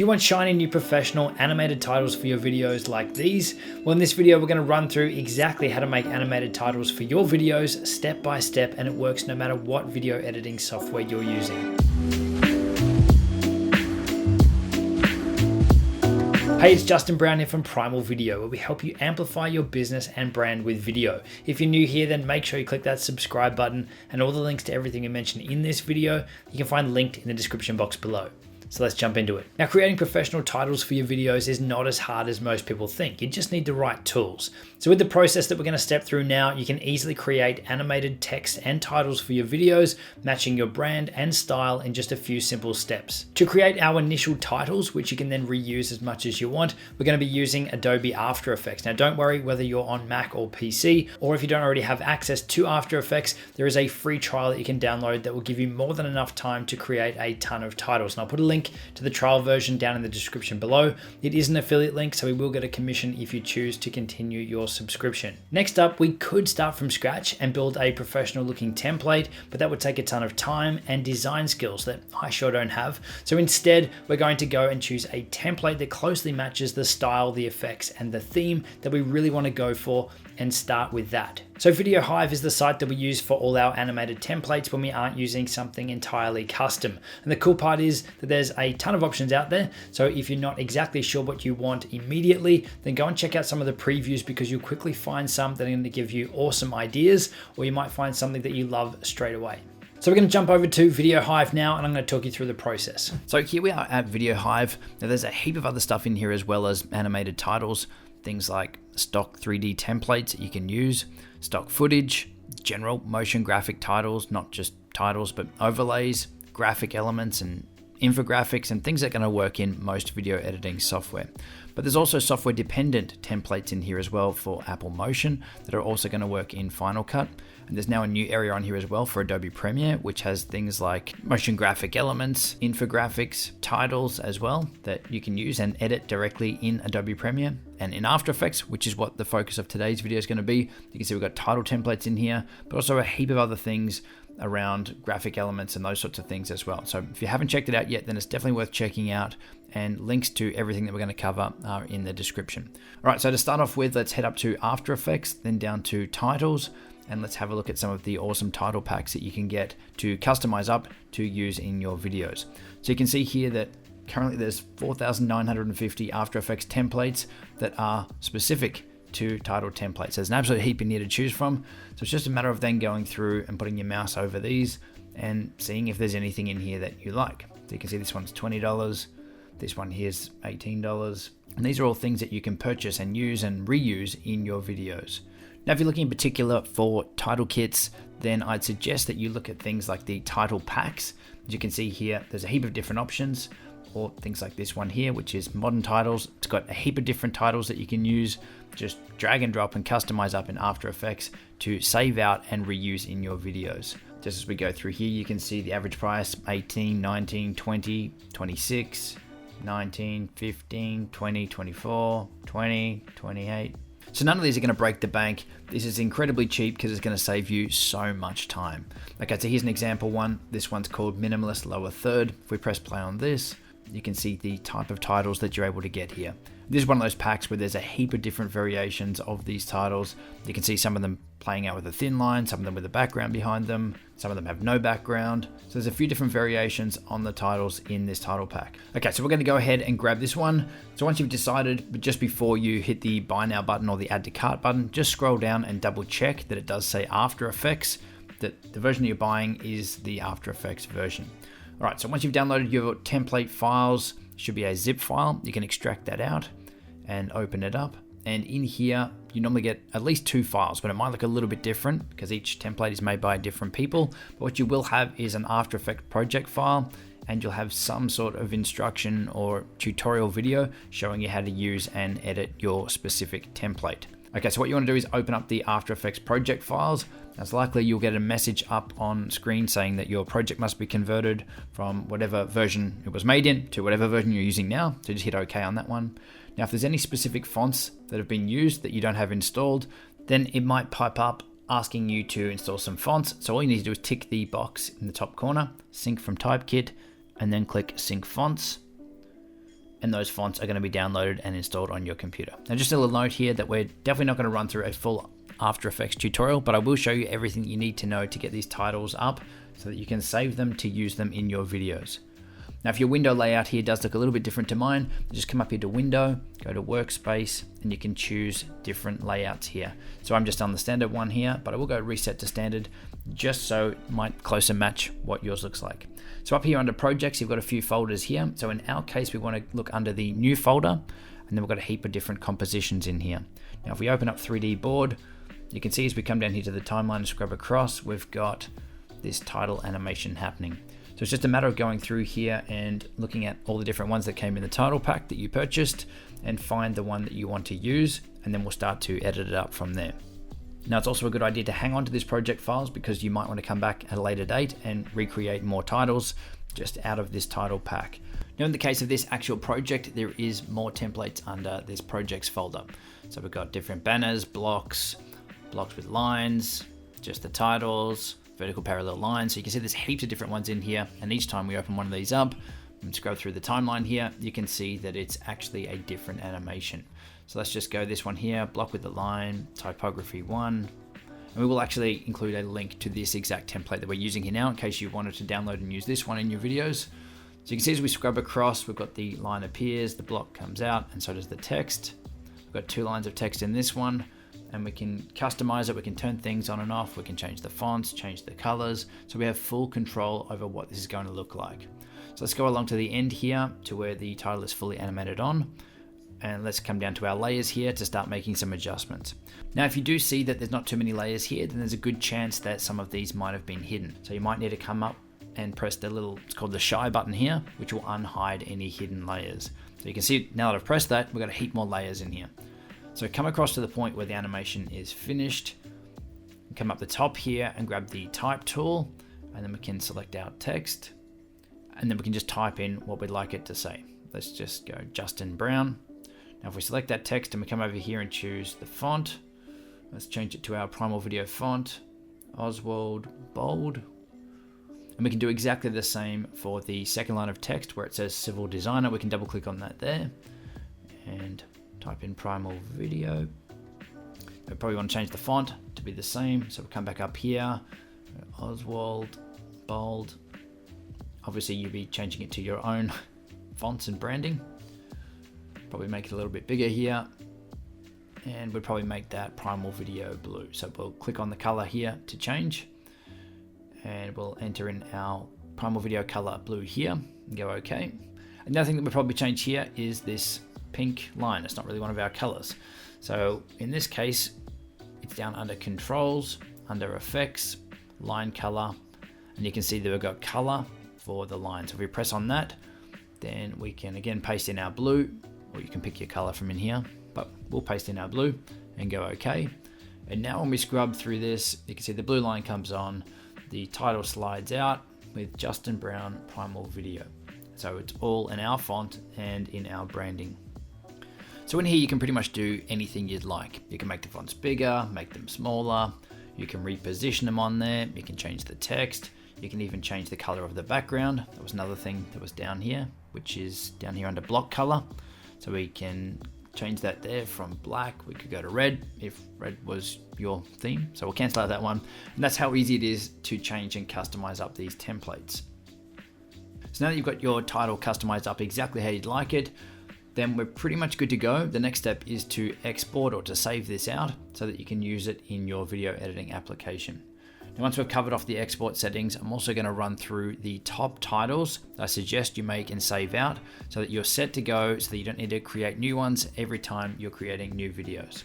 Do you want shiny new professional animated titles for your videos like these? Well, in this video, we're going to run through exactly how to make animated titles for your videos step by step, and it works no matter what video editing software you're using. Hey, it's Justin Brown here from Primal Video, where we help you amplify your business and brand with video. If you're new here, then make sure you click that subscribe button, and all the links to everything we mentioned in this video, you can find linked in the description box below. So let's jump into it. Now, creating professional titles for your videos is not as hard as most people think. You just need the right tools. So with the process that we're going to step through now, you can easily create animated text and titles for your videos, matching your brand and style in just a few simple steps. To create our initial titles, which you can then reuse as much as you want, we're going to be using Adobe After Effects. Now, don't worry whether you're on Mac or PC, or if you don't already have access to After Effects, there is a free trial that you can download that will give you more than enough time to create a ton of titles. And I'll put a link to the trial version down in the description below. It is an affiliate link, so we will get a commission if you choose to continue your subscription. Next up, we could start from scratch and build a professional looking template, but that would take a ton of time and design skills that I sure don't have. So instead, we're going to go and choose a template that closely matches the style, the effects, and the theme that we really want to go for, and start with that. So Videohive is the site that we use for all our animated templates when we aren't using something entirely custom. And the cool part is that there's a ton of options out there. So if you're not exactly sure what you want immediately, then go and check out some of the previews, because you'll quickly find some that are going to give you awesome ideas, or you might find something that you love straight away. So we're going to jump over to Videohive now, and I'm going to talk you through the process. So here we are at Videohive. Now there's a heap of other stuff in here as well as animated titles. Things like stock 3D templates that you can use, stock footage, general motion graphic titles, not just titles, but overlays, graphic elements and infographics, and things that are going to work in most video editing software. But there's also software dependent templates in here as well for Apple Motion that are also going to work in Final Cut. And there's now a new area on here as well for Adobe Premiere, which has things like motion graphic elements, infographics, titles as well that you can use and edit directly in Adobe Premiere. And in After Effects, which is what the focus of today's video is going to be, you can see we've got title templates in here, but also a heap of other things around graphic elements and those sorts of things as well. So if you haven't checked it out yet, then it's definitely worth checking out, and links to everything that we're going to cover are in the description. All right, so to start off with, let's head up to After Effects, then down to Titles, and let's have a look at some of the awesome title packs that you can get to customize up to use in your videos. So you can see here that currently there's 4,950 After Effects templates that are specific to title templates. There's an absolute heap in here to choose from. So it's just a matter of then going through and putting your mouse over these and seeing if there's anything in here that you like. So you can see this one's $20. This one here's $18. And these are all things that you can purchase and use and reuse in your videos. Now, if you're looking in particular for title kits, then I'd suggest that you look at things like the title packs. As you can see here, there's a heap of different options, or things like this one here, which is modern titles. It's got a heap of different titles that you can use. Just drag and drop and customize up in After Effects to save out and reuse in your videos. Just as we go through here, you can see the average price, 18, 19, 20, 26, 19, 15, 20, 24, 20, 28. So none of these are going to break the bank. This is incredibly cheap because it's going to save you so much time. Okay, so here's an example one. This one's called Minimalist Lower Third. If we press play on this, you can see the type of titles that you're able to get here. This is one of those packs where there's a heap of different variations of these titles. You can see some of them playing out with a thin line, some of them with a background behind them, some of them have no background. So there's a few different variations on the titles in this title pack. Okay, so we're going to go ahead and grab this one. So once you've decided, but just before you hit the buy now button or the add to cart button, just scroll down and double check that it does say After Effects, that the version you're buying is the After Effects version. All right, so once you've downloaded your template files, it should be a zip file. You can extract that out and open it up. And in here, you normally get at least 2 files, but it might look a little bit different because each template is made by different people. But what you will have is an After Effects project file, and you'll have some sort of instruction or tutorial video showing you how to use and edit your specific template. Okay, so what you want to do is open up the After Effects project files. It's likely you'll get a message up on screen saying that your project must be converted from whatever version it was made in to whatever version you're using now. So just hit OK on that one. Now, if there's any specific fonts that have been used that you don't have installed, then it might pop up asking you to install some fonts. So all you need to do is tick the box in the top corner, sync from typekit, and then click sync fonts. and those fonts are going to be downloaded and installed on your computer. Now just a little note here that we're definitely not going to run through a full After Effects tutorial, but I will show you everything you need to know to get these titles up so that you can save them to use them in your videos. Now, if your window layout here does look a little bit different to mine, just come up here to Window, go to Workspace, and you can choose different layouts here. So I'm just on the standard one here, but I will go Reset to Standard just so it might closer match what yours looks like. So up here under Projects, you've got a few folders here. So in our case, we want to look under the New folder, and then we've got a heap of different compositions in here. Now, if we open up 3D Board, you can see as we come down here to the timeline and scrub across, we've got this title animation happening. So it's just a matter of going through here and looking at all the different ones that came in the title pack that you purchased and find the one that you want to use, and then we'll start to edit it up from there. Now, it's also a good idea to hang on to these project files because you might want to come back at a later date and recreate more titles just out of this title pack. Now, in the case of this actual project, there is more templates under this projects folder. So we've got different banners, blocks with lines, just the titles, vertical parallel lines. So you can see there's heaps of different ones in here, and each time we open one of these up and scroll through the timeline here, you can see that it's actually a different animation. So let's just go this one here, block with the line, typography 1, and we will actually include a link to this exact template that we're using here now in case you wanted to download and use this one in your videos. So you can see as we scrub across, we've got the line appears, the block comes out, and so does the text. We've got 2 lines of text in this one, and we can customize it, we can turn things on and off, we can change the fonts, change the colors, so we have full control over what this is going to look like. So let's go along to the end here to where the title is fully animated on, and let's come down to our layers here to start making some adjustments. Now, if you do see that there's not too many layers here, then there's a good chance that some of these might have been hidden. So you might need to come up and press the little, it's called the shy button here, which will unhide any hidden layers. So you can see now that I've pressed that, we've got a heap more layers in here. So come across to the point where the animation is finished, come up the top here and grab the type tool, and then we can select our text, and then we can just type in what we'd like it to say. Let's just go Justin Brown. Now if we select that text and we come over here and choose the font, let's change it to our Primal Video font, Oswald Bold, and we can do exactly the same for the second line of text where it says Civil Designer. We can double click on that there and type in Primal Video. We probably want to change the font to be the same, so we'll come back up here, Oswald Bold. Obviously you'll be changing it to your own fonts and branding. Probably make it a little bit bigger here, and we'd probably make that Primal Video blue. So we'll click on the color here to change, and we'll enter in our Primal Video color blue here and go OK. Another thing that we'll probably change here is this pink line. It's not really one of our colors. So in this case, it's down under Controls, under Effects, Line Color, and you can see that we've got color for the line. So if we press on that, then we can again paste in our blue, or you can pick your color from in here, but we'll paste in our blue and go OK. And now when we scrub through this, you can see the blue line comes on, the title slides out with Justin Brown Primal Video. So it's all in our font and in our branding. So in here you can pretty much do anything you'd like. You can make the fonts bigger, make them smaller, you can reposition them on there, you can change the text, you can even change the color of the background. That was another thing that was down here, which is down here under block color. So we can change that there from black. We could go to red if red was your theme. So we'll cancel out that one. And that's how easy it is to change and customize up these templates. So now that you've got your title customized up exactly how you'd like it, then we're pretty much good to go. The next step is to export or to save this out so that you can use it in your video editing application. Now, once we've covered off the export settings, I'm also going to run through the top titles that I suggest you make and save out so that you're set to go, so that you don't need to create new ones every time you're creating new videos.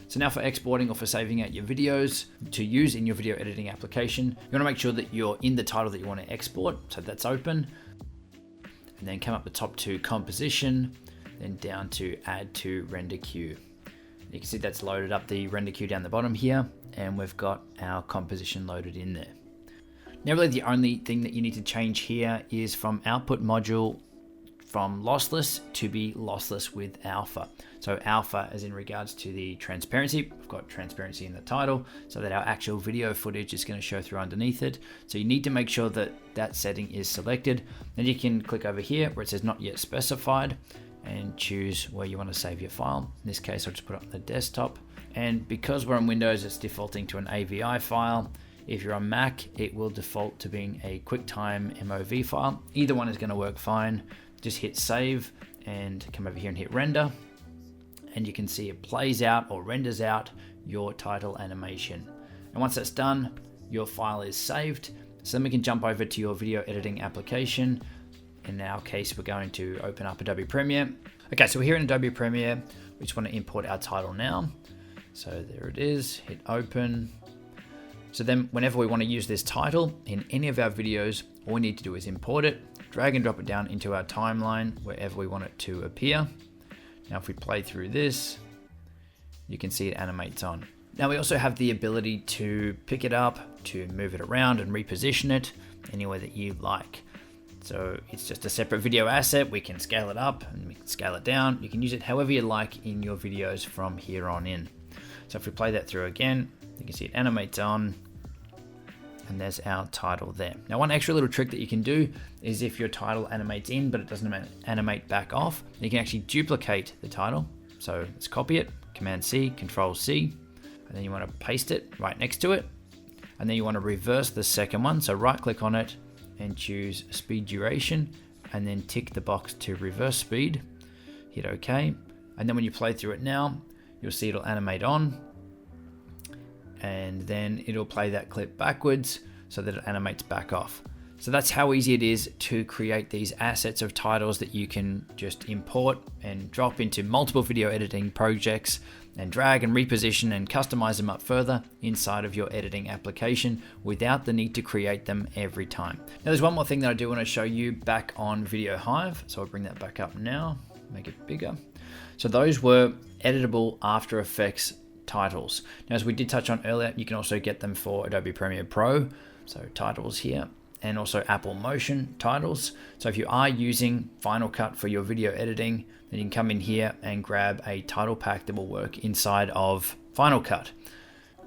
So now for exporting or for saving out your videos to use in your video editing application, you want to make sure that you're in the title that you want to export. So that's open, and then come up the top to composition, then down to add to render queue. You can see that's loaded up the render queue down the bottom here, and we've got our composition loaded in there. Now really the only thing that you need to change here is from output module from lossless to be lossless with alpha. So alpha as in regards to the transparency. We've got transparency in the title so that our actual video footage is going to show through underneath it. So you need to make sure that that setting is selected. Then you can click over here where it says not yet specified, and choose where you want to save your file. In this case, I'll just put it on the desktop. And because we're on Windows, it's defaulting to an AVI file. If you're on Mac, it will default to being a QuickTime MOV file. Either one is going to work fine. Just hit save and come over here and hit render. And you can see it plays out or renders out your title animation. And once that's done, your file is saved. So then we can jump over to your video editing application. In our case, we're going to open up Adobe Premiere. Okay, so we're here in Adobe Premiere. We just want to import our title now. So there it is, hit open. So then whenever we want to use this title in any of our videos, all we need to do is import it, drag and drop it down into our timeline wherever we want it to appear. Now, if we play through this, you can see it animates on. Now we also have the ability to pick it up, to move it around and reposition it anywhere that you like. So it's just a separate video asset. We can scale it up and we can scale it down. You can use it however you like in your videos from here on in. So if we play that through again, you can see it animates on, and there's our title there. Now, one extra little trick that you can do is if your title animates in, but it doesn't animate back off, you can actually duplicate the title. So let's copy it, Command C, Control C, and then you want to paste it right next to it. And then you want to reverse the second one. So right click on it and choose speed duration, and then tick the box to reverse speed, hit OK. And then when you play through it now, you'll see it'll animate on, and then it'll play that clip backwards so that it animates back off. So that's how easy it is to create these assets of titles that you can just import and drop into multiple video editing projects and drag and reposition and customize them up further inside of your editing application without the need to create them every time. Now, there's one more thing that I do want to show you back on Videohive. So I'll bring that back up now, make it bigger. So those were editable After Effects titles. Now, as we did touch on earlier, you can also get them for Adobe Premiere Pro. So titles here, and also Apple Motion titles. So if you are using Final Cut for your video editing, then you can come in here and grab a title pack that will work inside of Final Cut.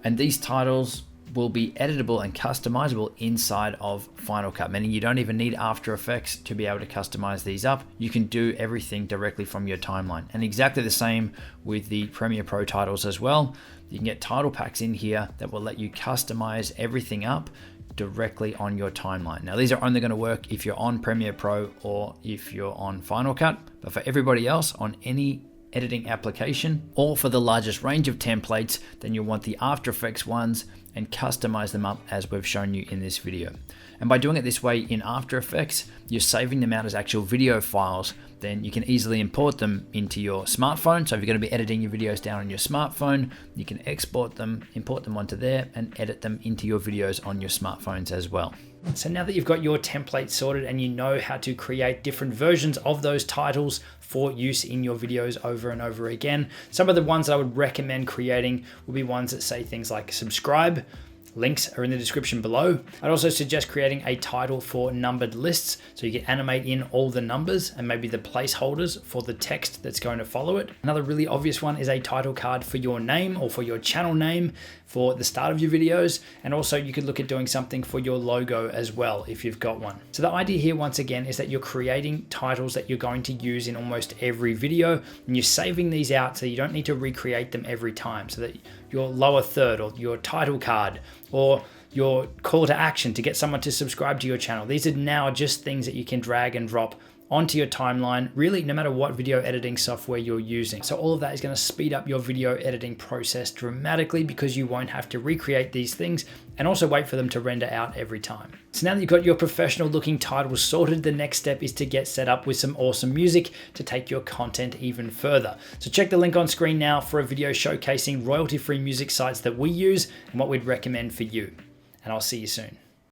And these titles will be editable and customizable inside of Final Cut, meaning you don't even need After Effects to be able to customize these up. You can do everything directly from your timeline. And exactly the same with the Premiere Pro titles as well. You can get title packs in here that will let you customize everything up directly on your timeline. Now, these are only going to work if you're on Premiere Pro or if you're on Final Cut, but for everybody else on any editing application or for the largest range of templates, then you'll want the After Effects ones and customize them up as we've shown you in this video. And by doing it this way in After Effects, you're saving them out as actual video files. Then you can easily import them into your smartphone. So if you're going to be editing your videos down on your smartphone, you can export them, import them onto there, and edit them into your videos on your smartphones as well. So now that you've got your template sorted and you know how to create different versions of those titles for use in your videos over and over again, some of the ones that I would recommend creating will be ones that say things like subscribe. Links are in the description below. I'd also suggest creating a title for numbered lists so you can animate in all the numbers and maybe the placeholders for the text that's going to follow it. Another really obvious one is a title card for your name or for your channel name for the start of your videos. And also you could look at doing something for your logo as well if you've got one. So the idea here once again is that you're creating titles that you're going to use in almost every video, and you're saving these out so you don't need to recreate them every time, so that your lower third or your title card or your call to action to get someone to subscribe to your channel. These are now just things that you can drag and drop onto your timeline, really no matter what video editing software you're using. So all of that is going to speed up your video editing process dramatically because you won't have to recreate these things and also wait for them to render out every time. So now that you've got your professional looking titles sorted, the next step is to get set up with some awesome music to take your content even further. So check the link on screen now for a video showcasing royalty-free music sites that we use and what we'd recommend for you. And I'll see you soon.